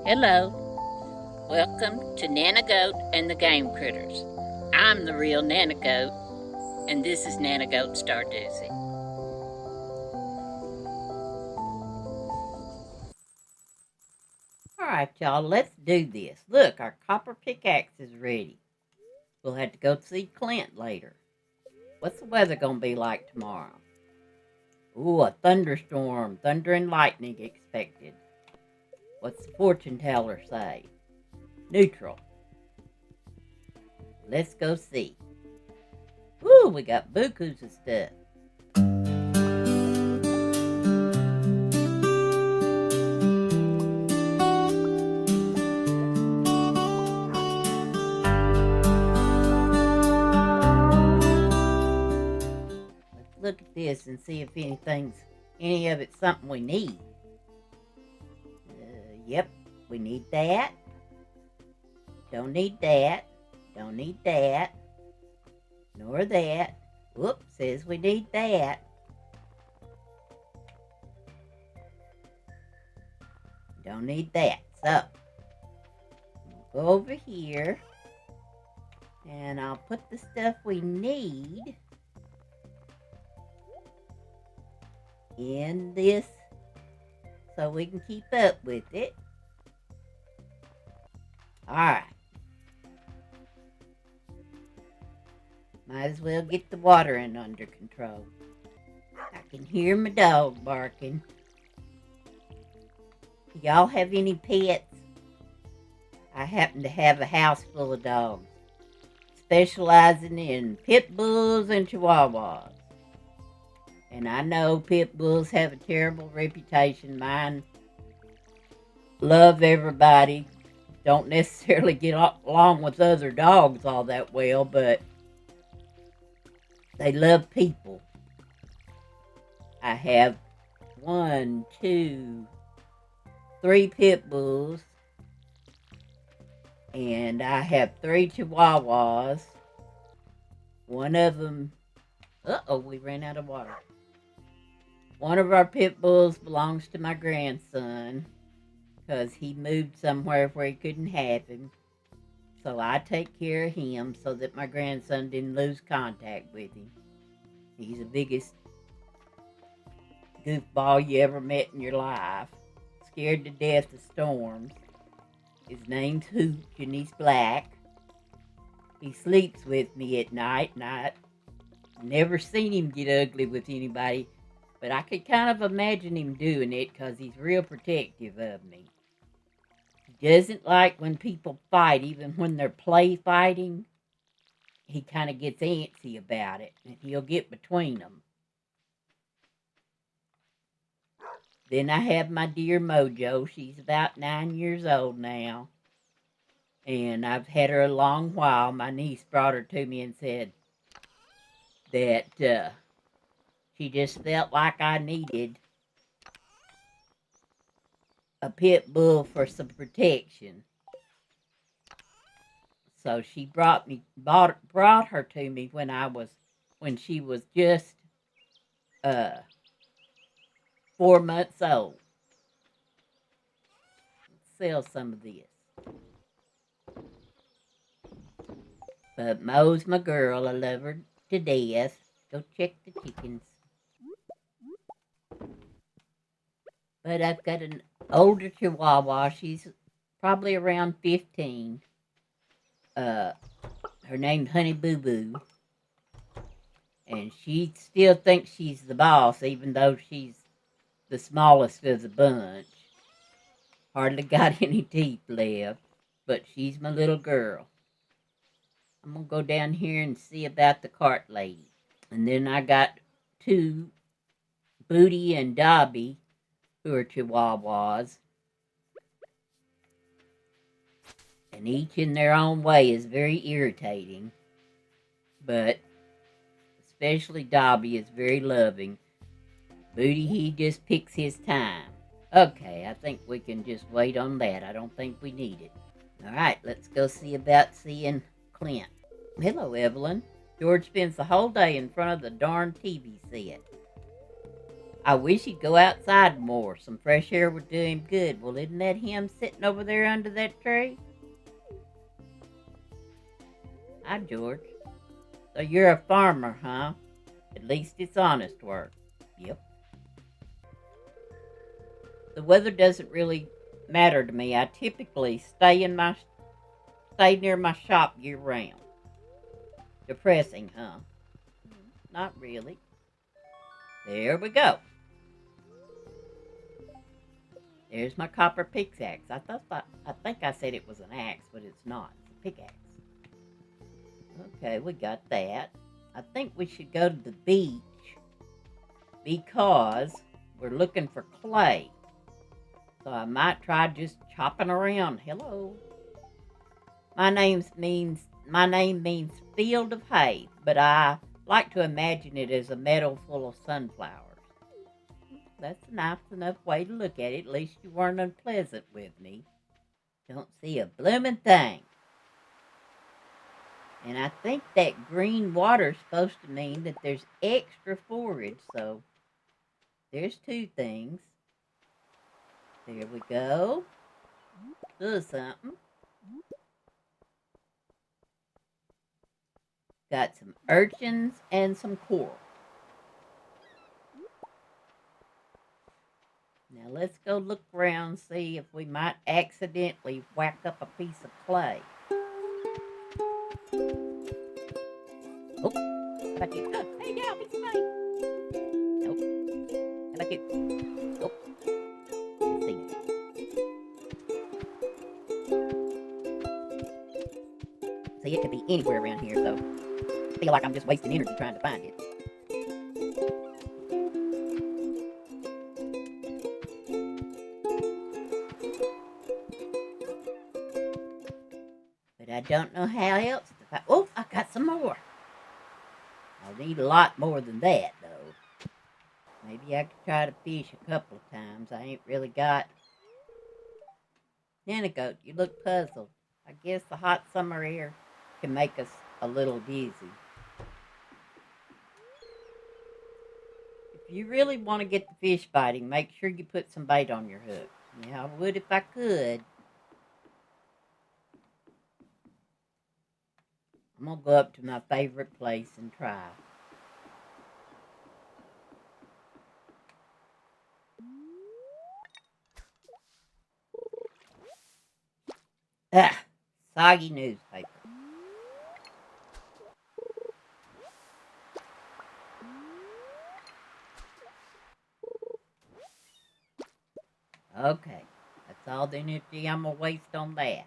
Hello, welcome to Nanagoat and the Game Critters. I'm the real Nanagoat, and this is Nanagoat Stardews. Alright, y'all, let's do this. Look, our copper pickaxe is ready. We'll have to go see Clint later. What's the weather gonna be like tomorrow? Ooh, a thunderstorm. Thunder and lightning expected. What's the fortune teller say? Neutral. Let's go see. Ooh, we got bukus of stuff. Let's look at this and see if any of it's something we need. Yep, we need that. Don't need that. Don't need that. Nor that. Whoop, says we need that. Don't need that. So, go over here. And I'll put the stuff we need in this so we can keep up with it. Alright. Might as well get the watering under control. I can hear my dog barking. Do y'all have any pets? I happen to have a house full of dogs, specializing in pit bulls and chihuahuas. And I know pit bulls have a terrible reputation. Mine love everybody. Don't necessarily get along with other dogs all that well, but they love people. I have 1, 2, 3 pit bulls. And I have 3 chihuahuas. One of them... Uh-oh, we ran out of water. One of our pit bulls belongs to my grandson, because he moved somewhere where he couldn't have him. So I take care of him so that my grandson didn't lose contact with him. He's the biggest goofball you ever met in your life. Scared to death of storms. His name's Hooch, and he's black. He sleeps with me at night, and I've never seen him get ugly with anybody, but I could kind of imagine him doing it because he's real protective of me. He doesn't like when people fight, even when they're play fighting. He kind of gets antsy about it, and he'll get between them. Then I have my dear Mojo. She's about 9 years old now. And I've had her a long while. My niece brought her to me and said that she just felt like I needed a pit bull for some protection. So she brought her to me when she was just 4 months old. Let's sell some of this. But Mo's my girl. I love her to death. Go check the chickens. But I've got an older Chihuahua. She's probably around 15. Her name's Honey Boo Boo. And she still thinks she's the boss, even though she's the smallest of the bunch. Hardly got any teeth left. But she's my little girl. I'm going to go down here and see about the cart lady. And then I got 2, Booty and Dobby, who are Chihuahuas. And each in their own way is very irritating. But especially Dobby is very loving. Booty, he just picks his time. Okay, I think we can just wait on that. I don't think we need it. Alright, let's go see about seeing Clint. Hello, Evelyn. George spends the whole day in front of the darn TV set. I wish he'd go outside more. Some fresh air would do him good. Well, isn't that him sitting over there under that tree? Hi, George. So you're a farmer, huh? At least it's honest work. Yep. The weather doesn't really matter to me. I typically stay near my shop year round. Depressing, huh? Not really. There we go. There's my copper pickaxe. I think I said it was an axe, but it's not. It's a pickaxe. Okay, we got that. I think we should go to the beach because we're looking for clay. So I might try just chopping around. Hello. My name means field of hay, but I like to imagine it as a meadow full of sunflowers. That's a nice enough way to look at it. At least you weren't unpleasant with me. Don't see a bloomin' thing. And I think that green water's supposed to mean that there's extra forage, so there's two things. There we go. Do something. Got some urchins and some coral. Now let's go look around, see if we might accidentally whack up a piece of clay. Oh, how about you? Oh, hey, yeah, piece of clay. Nope. How about you? Nope. Let's see. See, it could be anywhere around here, so I feel like I'm just wasting energy trying to find it. But I don't know how else to find. Oh, I got some more. I'll need a lot more than that, though. Maybe I could try to fish a couple of times. I ain't really got. Nanagoat, you look puzzled. I guess the hot summer air can make us a little dizzy. If you really want to get the fish biting, make sure you put some bait on your hook. Yeah, I would if I could. I'm going to go up to my favorite place and try. Ah, soggy newspaper. Okay, that's all the energy I'm going to waste on that.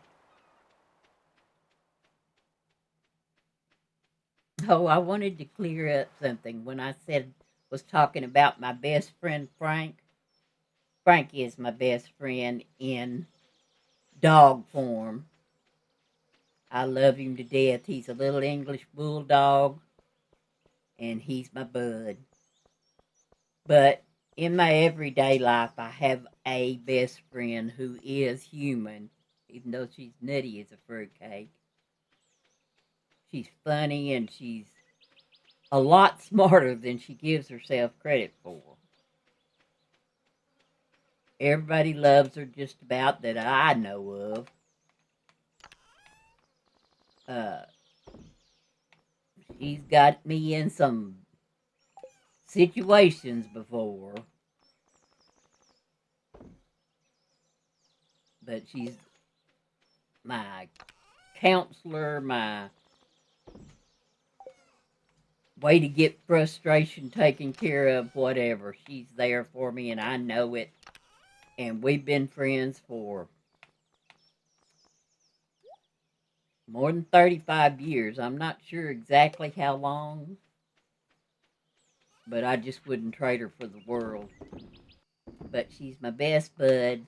Oh, I wanted to clear up something when I was talking about my best friend Frank. Frank is my best friend in dog form. I love him to death. He's a little English bulldog, and he's my bud. But in my everyday life, I have a best friend who is human, even though she's nutty as a fruitcake. She's funny, and she's a lot smarter than she gives herself credit for. Everybody loves her just about that I know of. Uh, she's got me in some situations before, but she's my counselor, my way to get frustration taken care of, whatever. She's there for me, and I know it. And we've been friends for more than 35 years. I'm not sure exactly how long, but I just wouldn't trade her for the world. But she's my best bud,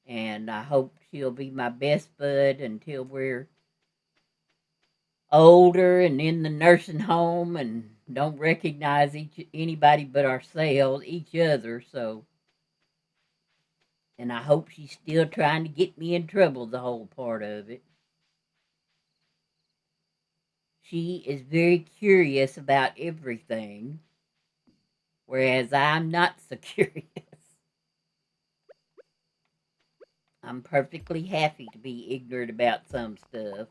and I hope she'll be my best bud until we're older and in the nursing home and don't recognize anybody but ourselves, each other. So, and I hope she's still trying to get me in trouble the whole part of it. She is very curious about everything. Whereas I'm not so curious. I'm perfectly happy to be ignorant about some stuff.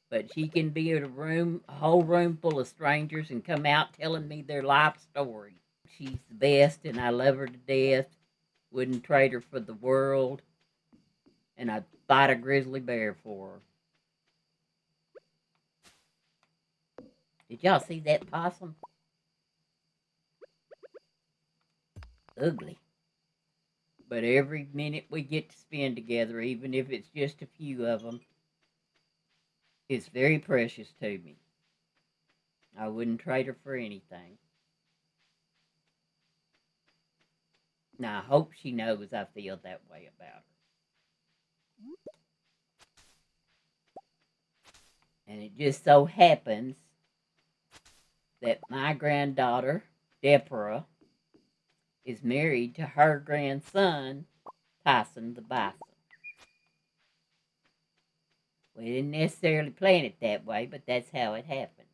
But she can be in a whole room full of strangers and come out telling me their life story. She's the best and I love her to death. Wouldn't trade her for the world. And I'd fight a grizzly bear for her. Did y'all see that possum? Ugly. But every minute we get to spend together, even if it's just a few of them, it's very precious to me. I wouldn't trade her for anything. Now, I hope she knows I feel that way about her. And it just so happens that my granddaughter, Deborah, is married to her grandson, Tyson the Bison. We didn't necessarily plan it that way, but that's how it happened.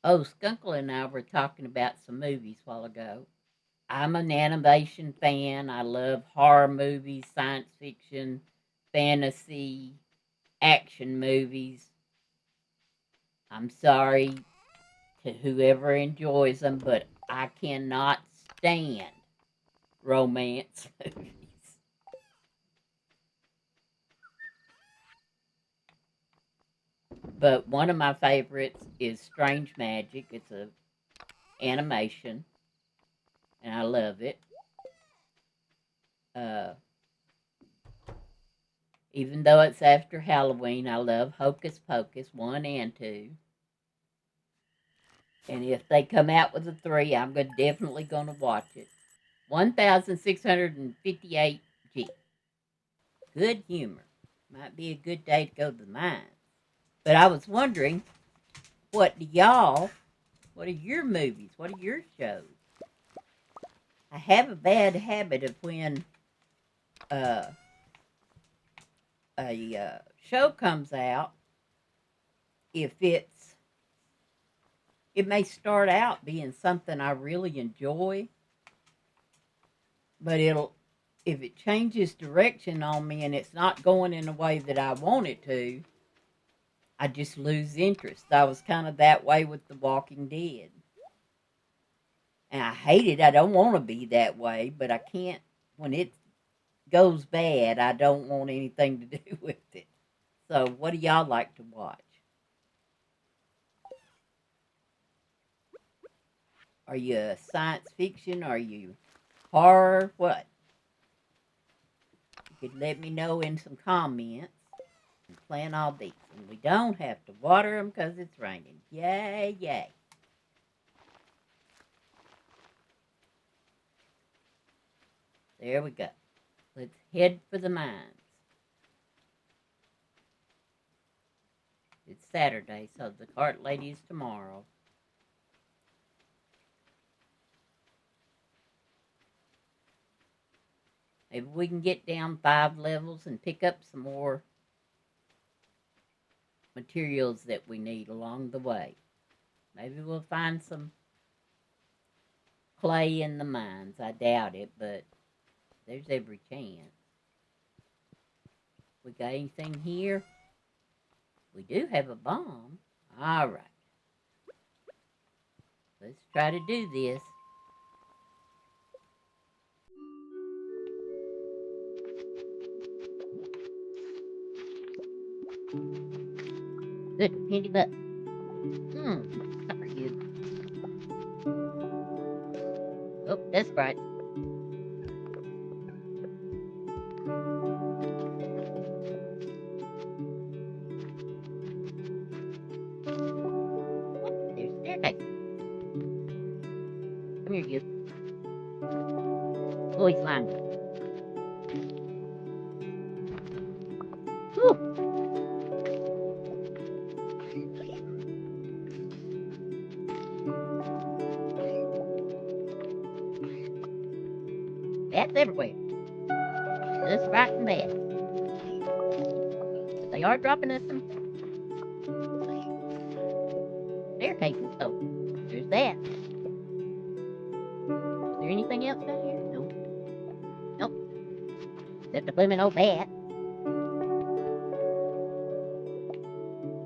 Oh, Skunkle and I were talking about some movies a while ago. I'm an animation fan. I love horror movies, science fiction, fantasy, action movies. I'm sorry to whoever enjoys them, but I cannot stand romance movies. But one of my favorites is Strange Magic. It's a animation, and I love it. Uh, Even though it's after Halloween, I love Hocus Pocus 1 and 2. And if they come out with a 3, I'm definitely going to watch it. 1658 G. Good humor. Might be a good day to go to the mines. But I was wondering, what are your movies? What are your shows? I have a bad habit of when uh, a show comes out, if it may start out being something I really enjoy, but if it changes direction on me and it's not going in the way that I want it to, I just lose interest. I was kind of that way with The Walking Dead. And I hate it. I don't want to be that way, but I can't. When it goes bad, I don't want anything to do with it. So, what do y'all like to watch? Are you a science fiction? Are you horror? What? You could let me know in some comments and plan all these. And we don't have to water them because it's raining. Yay, yay. There we go. Let's head for the mines. It's Saturday, so the cart lady is tomorrow. Maybe we can get down 5 levels and pick up some more materials that we need along the way. Maybe we'll find some clay in the mines. I doubt it, but there's every chance. We got anything here? We do have a bomb. All right. Let's try to do this. Good, handy butt. Sorry, you. Oh, that's right. There's the staircase. Come here, you. Oh, he's lying. Whew. Bats everywhere. Just right and bad. But they are dropping us some staircases, so there's that. there anything else down here? Nope. Nope. Except the blooming old bat.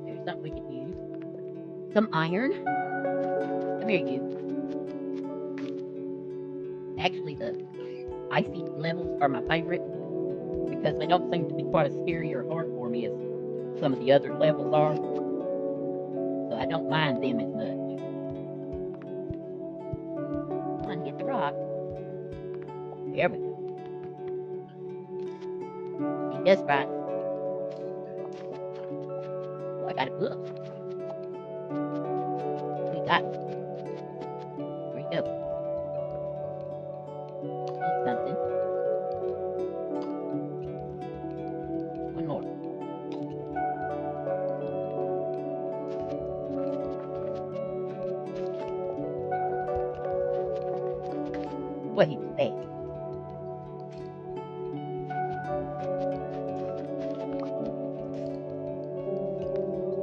There's something we could use. Some iron. Come here, you. Actually, the icy levels are my favorite because they don't seem to be quite as scary or hard for me as some of the other levels are. So I don't mind them as much. Come on, get the rock. There we go. See, just right. Oh, I got a book. We got it. Where you go? Eat something. One more. Boy, he's fast.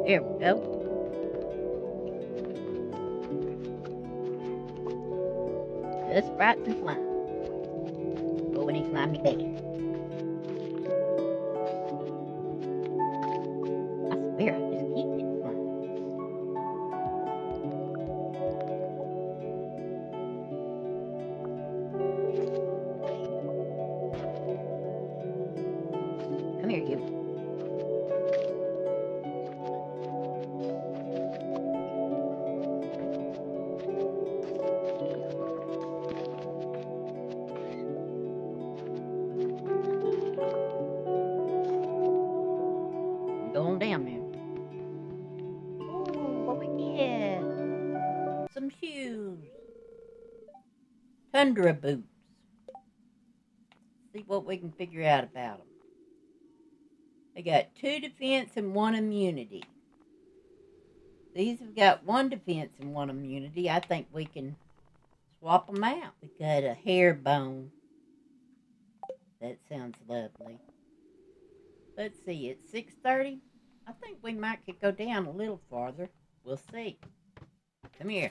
There we go. Just sprites and slime. Go in his slimy bed. I swear I just keep getting slime. Come here, you. Go on down there. Ooh, what we get? Some shoes. Tundra boots. See what we can figure out about them. They got 2 defense and 1 immunity. These have got 1 defense and 1 immunity. I think we can swap them out. We got a hair bone. That sounds lovely. Let's see, it's 6:30. I think we might could go down a little farther. We'll see. Come here.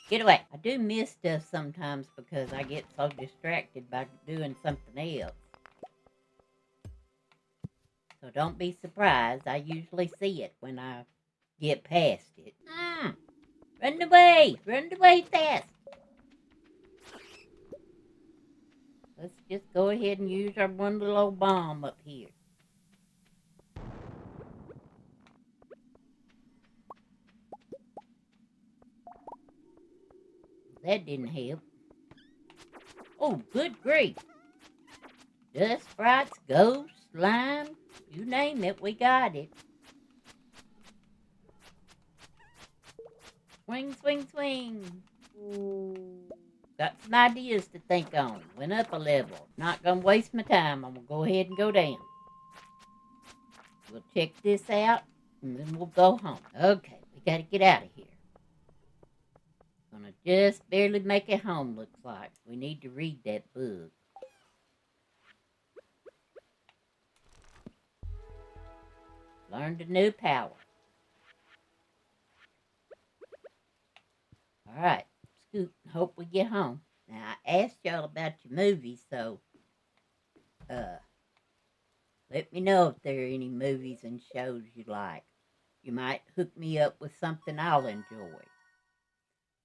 Get away. I do miss stuff sometimes because I get so distracted by doing something else. So don't be surprised. I usually see it when I get past it. Run away! Run away fast! Let's just go ahead and use our one little old bomb up here. That didn't help. Oh, good grief. Dust sprites, ghosts, slime, you name it, we got it. Swing, swing, swing. Ooh. Got some ideas to think on. Went up a level. Not gonna waste my time. I'm gonna go ahead and go down. We'll check this out and then we'll go home. Okay, we gotta get out of here. Gonna just barely make it home, looks like. We need to read that book. Learned a new power. Alright, scoot and hope we get home. Now, I asked y'all about your movies, so, let me know if there are any movies and shows you like. You might hook me up with something I'll enjoy.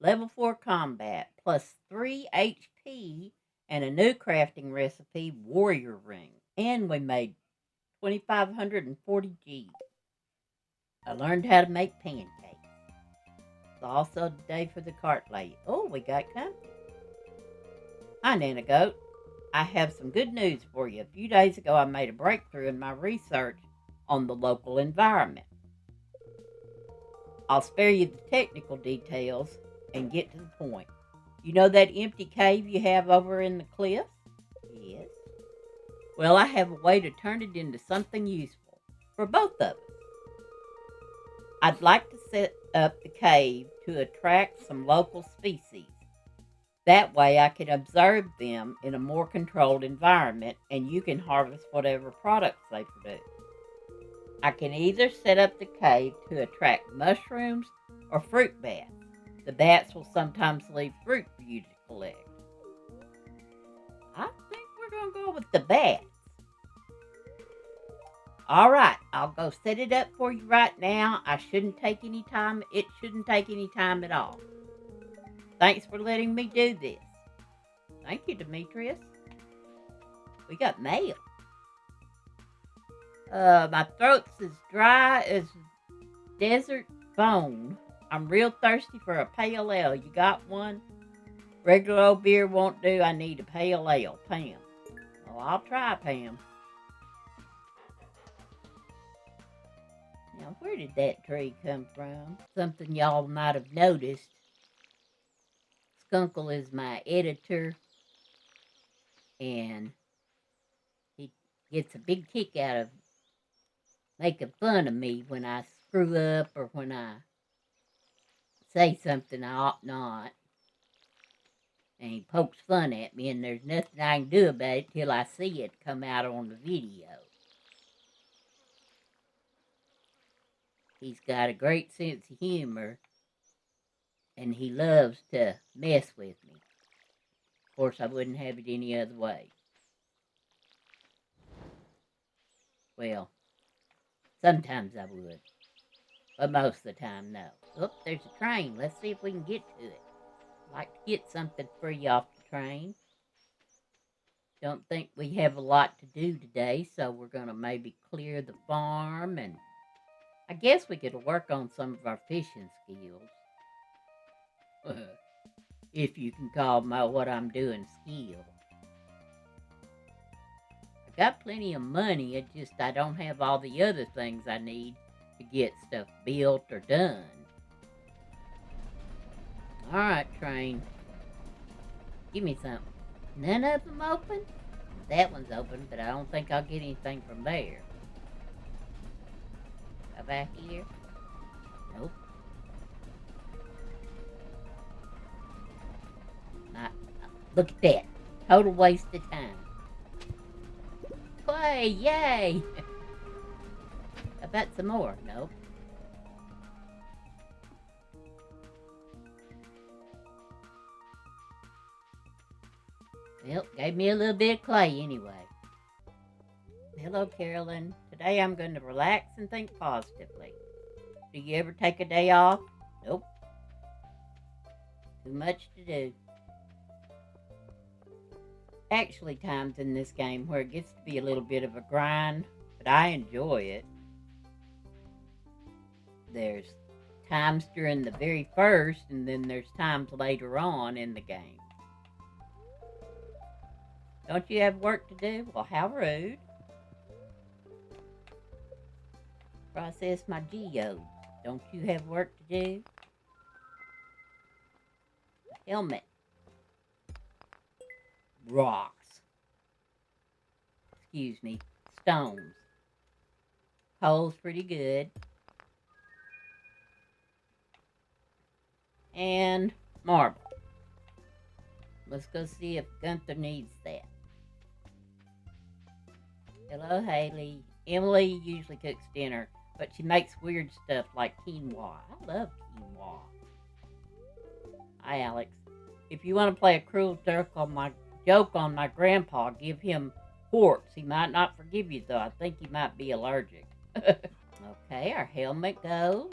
Level 4 combat, plus 3 HP, and a new crafting recipe, warrior ring. And we made 2,540 G. I learned how to make pancakes. It's also the day for the cart lady. Oh, we got company. Hi, Nanagoat. I have some good news for you. A few days ago, I made a breakthrough in my research on the local environment. I'll spare you the technical details and get to the point. You know that empty cave you have over in the cliffs? Yes. Well, I have a way to turn it into something useful for both of us. I'd like to set up the cave to attract some local species. That way I can observe them in a more controlled environment and you can harvest whatever products they produce. I can either set up the cave to attract mushrooms or fruit bats. The bats will sometimes leave fruit for you to collect? I think we're going to go with the bats. All right, I'll go set it up for you right now. I shouldn't take any time. It shouldn't take any time at all. Thanks for letting me do this. Thank you, Demetrius. We got mail. My throat's as dry as desert bone. I'm real thirsty for a pale ale. You got one? Regular old beer won't do. I need a pale ale. Pam. Well, I'll try, Pam. Now, where did that tree come from? Something y'all might have noticed. Skunkle is my editor, and he gets a big kick out of making fun of me when I screw up or when I say something I ought not. And he pokes fun at me, and there's nothing I can do about it till I see it come out on the video. He's got a great sense of humor, and he loves to mess with me. Of course, I wouldn't have it any other way. Well, sometimes I would, but most of the time, no. Oh, there's a train. Let's see if we can get to it. I'd like to get something free off the train. Don't think we have a lot to do today, so we're going to maybe clear the farm, and I guess we could work on some of our fishing skills. If you can call what I'm doing skill. I got plenty of money, it's just I don't have all the other things I need to get stuff built or done. Alright, train. Give me something. None of them open? That one's open, but I don't think I'll get anything from there. Go back here? Nope. Look at that. Total waste of time. Play, yay! I bet some more. Nope. Well, gave me a little bit of clay anyway. Hello, Carolyn. Today I'm going to relax and think positively. Do you ever take a day off? Nope. Too much to do. Actually, times in this game where it gets to be a little bit of a grind, but I enjoy it. There's times during the very first, and then there's times later on in the game. Don't you have work to do? Well, how rude. Process my geodes. Don't you have work to do? Helmet. Rocks. Excuse me. Stones. Coal's pretty good. And marble. Let's go see if Gunther needs that. Hello, Haley. Emily usually cooks dinner, but she makes weird stuff like quinoa. I love quinoa. Hi, Alex. If you want to play a cruel joke on my grandpa, give him quartz. He might not forgive you, though. I think he might be allergic. Okay, our helmet goes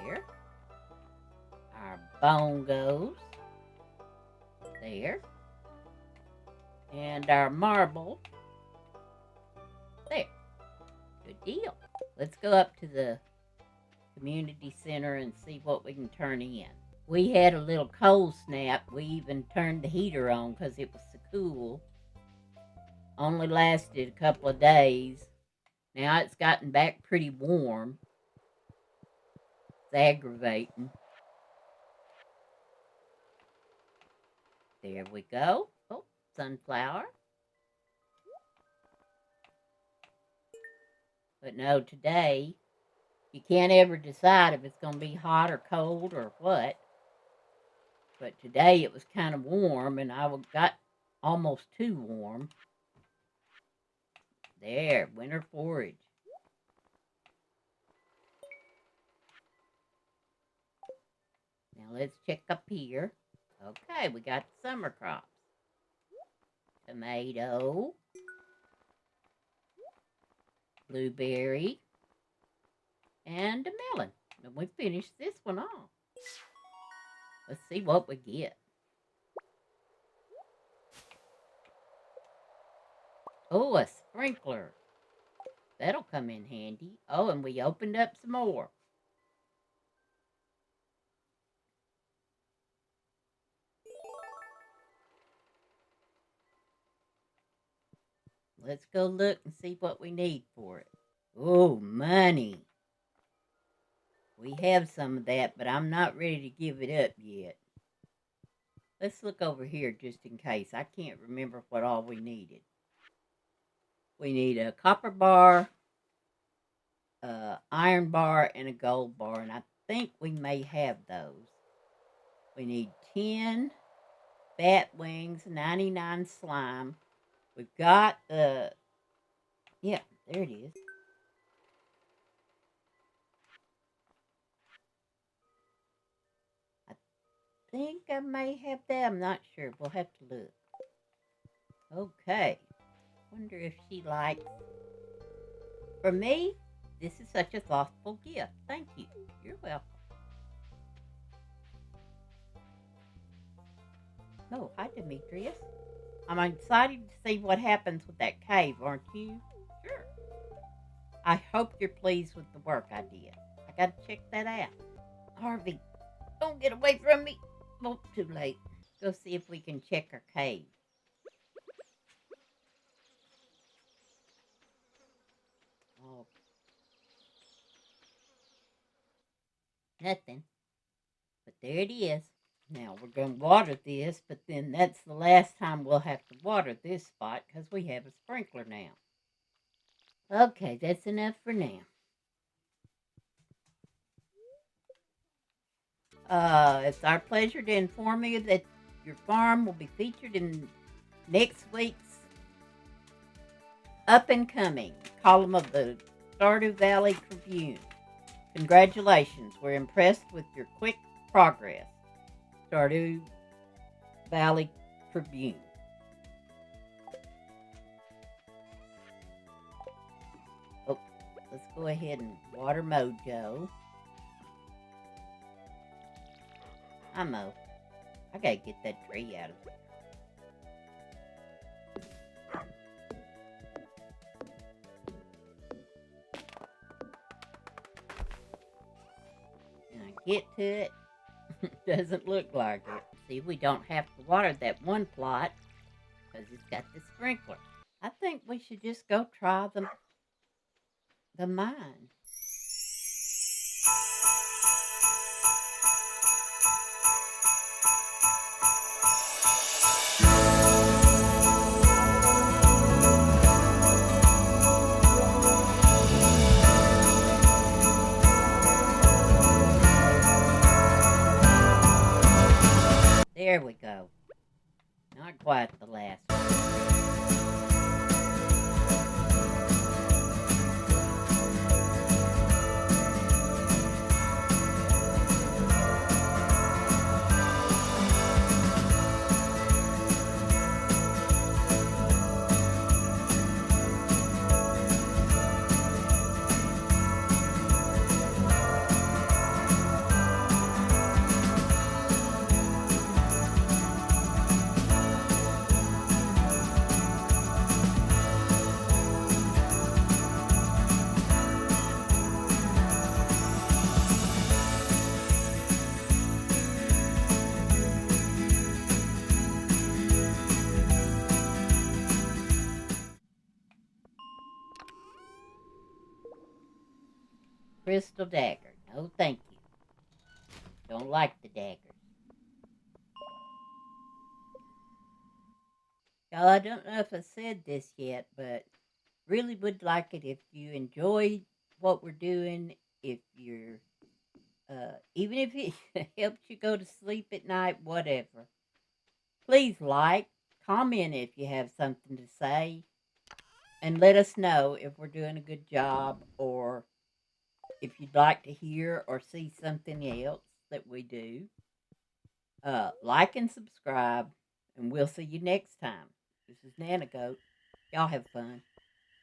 here. Our bone goes there. And our marble there. Good deal. Let's go up to the community center and see what we can turn in. We had a little cold snap. We even turned the heater on because it was so cool. Only lasted a couple of days. Now it's gotten back pretty warm. It's aggravating. There we go. Oh, sunflower. But no, today, you can't ever decide if it's going to be hot or cold or what. But today it was kind of warm, and I got almost too warm. There, winter forage. Now let's check up here. Okay, we got the summer crops. Tomato, blueberry, and a melon. And we finished this one off. Let's see what we get. Oh, a sprinkler. That'll come in handy. Oh, and we opened up some more. Let's go look and see what we need for it. Oh, money. We have some of that, but I'm not ready to give it up yet. Let's look over here just in case. I can't remember what all we needed. We need a copper bar, iron bar, and a gold bar, and I think we may have those. We need 10 bat wings, 99 slime. We've got yeah, there it is. I think I may have that. I'm not sure. We'll have to look. Okay. Wonder if she likes. For me, this is such a thoughtful gift. Thank you. You're welcome. Oh, hi, Demetrius. I'm excited to see what happens with that cave, aren't you? Sure. I hope you're pleased with the work I did. I gotta check that out. Harvey, don't get away from me. Oh, too late. Go see if we can check our cave. Oh, nothing. But there it is. Now we're going to water this, but then that's the last time we'll have to water this spot because we have a sprinkler now. Okay, that's enough for now. It's our pleasure to inform you that your farm will be featured in next week's up and coming column of the Stardew Valley Tribune. Congratulations, we're impressed with your quick progress. Stardew Valley Tribune. Oh, let's go ahead and water Mojo. I mow. I gotta get that tree out of there. And I get to it. Doesn't look like it. See, we don't have to water that one plot because it's got the sprinkler. I think we should just go try the mine. There we go. Not quite the last one. Crystal dagger. No, thank you. Don't like the daggers. Y'all, I don't know if I said this yet, but really would like it if you enjoyed what we're doing. If you're, even if it helps you go to sleep at night, whatever. Please like, comment if you have something to say, and let us know if we're doing a good job or if you'd like to hear or see something else that we do. Like and subscribe, and we'll see you next time. This is Nanagoat. Y'all have fun.